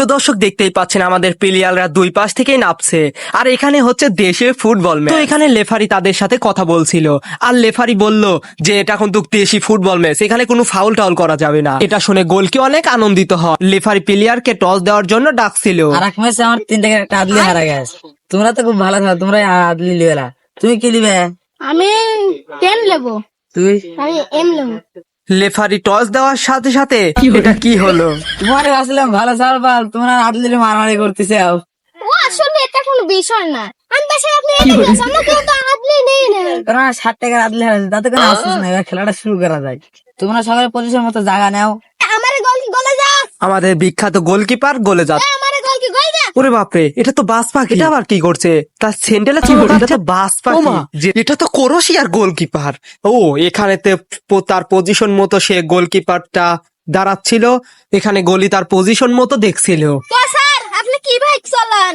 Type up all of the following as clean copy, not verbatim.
তো দর্শক দেখতেই পাচ্ছেন আমাদের প্লেয়াররা দুই পাশ থেকেই নাপছে, আর এখানে হচ্ছে দেশের ফুটবল ম্যাচ। তো এখানে লেফারি তাদের সাথে কথা বলছিল, আর লেফারি বলল যে এটা কিন্তু দেশি ফুটবল ম্যাচ, এখানে কোনো ফাউল টাউল করা যাবে না। এটা শুনে গোলকি অনেক আনন্দিত হয়। লেফারি প্লেয়ারকে টস দেওয়ার জন্য ডাকছিল। আর এক ম্যাচে আমার 3 টাকা একটা আদলি হারা গেছে। তোমরা তো খুব ভালো থাকো, তোমরা আদলি লিবেলা। তুমি কি লিবে? আমি 10 নেবো। তুই? আমি এম নেবো। লেফারি টস দেওয়ার সাথে সাথে এটা কি হলো? তোমার আসলাম ভালো চালবাল, তোমরা আদলি মারামারি করতেছে। ও আসলে এটা কোনো বিষয় না। আমি বাসায় আপনি আমরা কেউ তো আদলি নেই না। তোমরা 60 টাকার আদলি হারাছে, তাতে কোনো আসছিস না। এবার খেলাটা শুরু করা যায়। তোমরা সবাই পজিশন মতো জায়গা নাও। আমারে গোল কি গোলে যা। আমাদের বিখ্যাত গোলকিপার গোলে যাচ্ছে। আমারে গোল কি গোল যা। ওরে বাপরে, এটা তো বাস পাখি। এটা আবার কি করছে? তার সেন্ডেলে কি করছে? এটা তো বাস পাখি। এটা তো ক্রোয়েশিয়ার গোলকিপার। ও এখানেতে তার পজিশন মতো সে গোলকিপারটা দাঁড়াচ্ছিল, এখানে গোলি তার পজিশন মতো দেখছিল। তো স্যার আপনি কি বাইক চালান?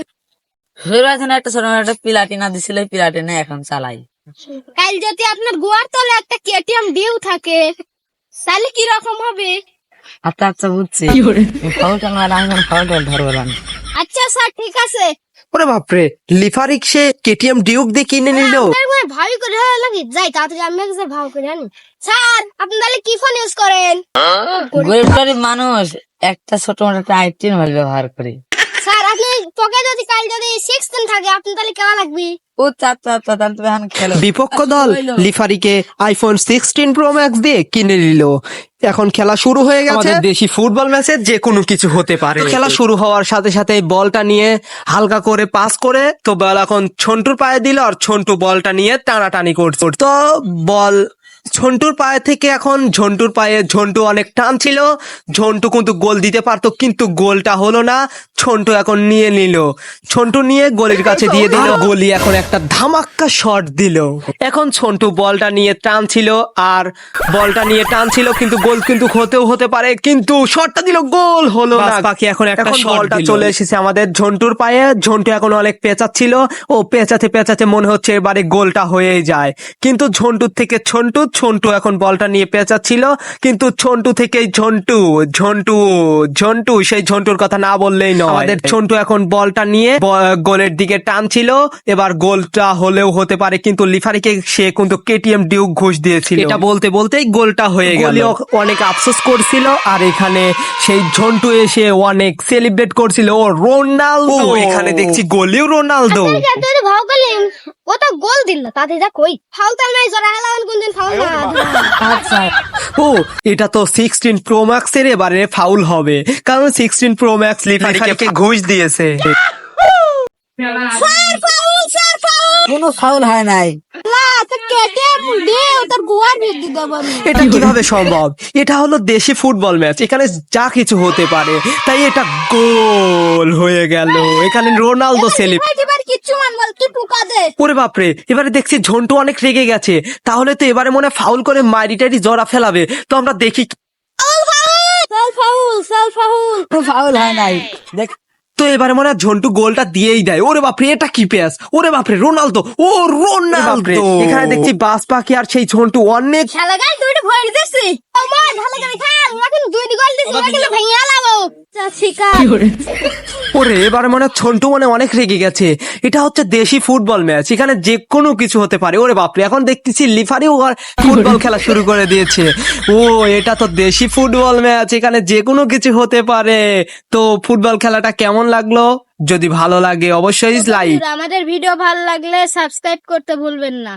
শুরুতে একটা ছোট একটা পিলাটিনা দিছিল, পিলাটিনা এখন চালাই। কাল যদি আপনার গোয়ার তলে একটা কেটিএম ডিউ থাকে তাহলে কি রকম হবে? আচ্ছা আচ্ছা বুঝছি। ফাউল টান আমি ফাউল ধরবো না। আচ্ছা স্যার ঠিক আছে। ওরে বাপরে, লিফারিক সে কেটিএম ডিউক দিয়ে কিনে নিল। ভাই করে লাগি যাই তাড়াতাড়ি আমি একবার ভাও করে আনি। স্যার আপনি তাহলে কি ফোন ইউজ করেন? গরিব গরিব মানুষ একটা ছোট মোটো একটা আইটেম ব্যবহার করি। স্যার আপনি তোকে যদি কাল যদি 16 থাকে আপনি তাহলে কেমন লাগবে? ও চাচা তাহলে তুমি এখন খেলো। বিপক্ষ দল লিফারিকে আইফোন 16 প্রো ম্যাক্স দিয়ে কিনে নিল। এখন খেলা শুরু হয়ে গেছে। আমাদের দেশি ফুটবল ম্যাচে যে কোনো কিছু হতে পারে। খেলা শুরু হওয়ার সাথে সাথে বলটা নিয়ে হালকা করে পাস করে তো বল এখন ঝন্টুর পায়ে দিল, আর ঝন্টু বলটা নিয়ে টানাটানি করছে। তো বল ঝন্টুর পায়ে থেকে এখন ঝন্টুর পায়ে, ঝন্টু অনেক টান ছিল, ঝন্টু কিন্তু গোল দিতে পারতো কিন্তু গোলটা হলো না। ঝন্টু এখন নিয়ে নিল, ঝন্টু নিয়ে গোলের কাছে দিয়ে দিল। গোলি এখন একটা ধামাক্কা শট দিল। এখন ঝন্টু বলটা নিয়ে টানছিল, আর বলটা নিয়ে টানছিল কিন্তু গোল কিন্তু হতেও হতে পারে, কিন্তু শটটা দিল, গোল হলো না। বাকি এখন একটা বলটা চলে এসেছে আমাদের ঝন্টুর পায়ে। ঝন্টু এখন অনেক পেঁচাচ্ছিল, ও পেঁচাতে পেঁচাতে মনে হচ্ছে এবারে গোলটা হয়েই যায়, কিন্তু ঝন্টুর থেকে ঝন্টু এখন বলটা নিয়ে পেঁচাচ্ছিল, কিন্তু ঝন্টু থেকে ঝন্টু ঝন্টু ঝন্টু সেই ঝন্টুর কথা না বললেই নয়। আমাদের ঝন্টু এখন বলটা নিয়ে গোলের দিকে টানছিল, এবার গোলটা হলেও হতে পারে, কিন্তু লিফারিকে সে কিন্তু কেটিএম ডিউক ঘুষ দিয়েছিল। এটা বলতে বলতেই গোলটা হয়ে গেল। অনেক আফসোস করছিল, আর এখানে সেই ঝন্টু এসে অনেক সেলিব্রেট করছিল। ও রোনালদো, এখানে দেখছি গোলিও রোনালদো। তুই ভাও করলেন ও তো গোল দিল না, তাতে যা কই ফাউল তাল নাই জরা হেলান কোনদিন ফাউল না। আচ্ছা ও এটা তো 16 প্রো ম্যাক্স এর এবারে ফাউল হবে, কারণ 16 প্রো ম্যাক্স লিফারিকে ঘুষ দিয়েছে। Sir foul sir foul. কোনো ফাউল হয় নাই। না তো কেটিএম ডিউ তোর গোয়ার বিদ্যুৎ দেবো। এটা কিভাবে সম্ভব? এটা হলো দেশি ফুটবল ম্যাচ, এখানে যা কিছু হতে পারে, তাই এটা গোল হয়ে গেল। এখানে রোনালদো সেলিব্রেট। এবার কিচ্ছু মান বল তুই টুকা দে। ওরে বাপরে, এবারে দেখছি ঝন্টু অনেক রেগে গেছে, তাহলে তো এবারে মনে হয় ফাউল করে মাইরিটারি জড়া ফেলাবে। তো আমরা দেখি। সাল ফাউল সাল ফাউল। ফাউল হয় নাই দেখ। তো এবারে মনে হয় ঝন্টু গোলটা দিয়েই দেয়। ওরে বাপরে, এটা কি প্যাস! ওরে বাপরে, রোনালদো! ও রোনালদো! এখানে দেখছি বাস পাখি আর সেই ঝন্টু অনেক। খেলা গাল দুইটা ভয় দিছি। আমার ঢালে গাল খান এখন দুই গোল দিছি ওরা কিন্তু ভেঙে আলাবো। শিকার। ওরে এবারে মনে হয় ঝন্টু মনে অনেক রেগে গেছে। এটা হচ্ছে দেশি ফুটবল ম্যাচ, এখানে যে কোনো কিছু হতে পারে। ওরে বাপরে, এখন দেখতেছি লিফারিও ফুটবল খেলা শুরু করে দিয়েছে। ও এটা তো দেশি ফুটবল ম্যাচ, এখানে যে কোনো কিছু হতে পারে। তো ফুটবল খেলাটা কেমন লাগলো? যদি ভালো লাগে অবশ্যই লাইক। আমাদের ভিডিও ভালো লাগলে সাবস্ক্রাইব করতে ভুলবেন না।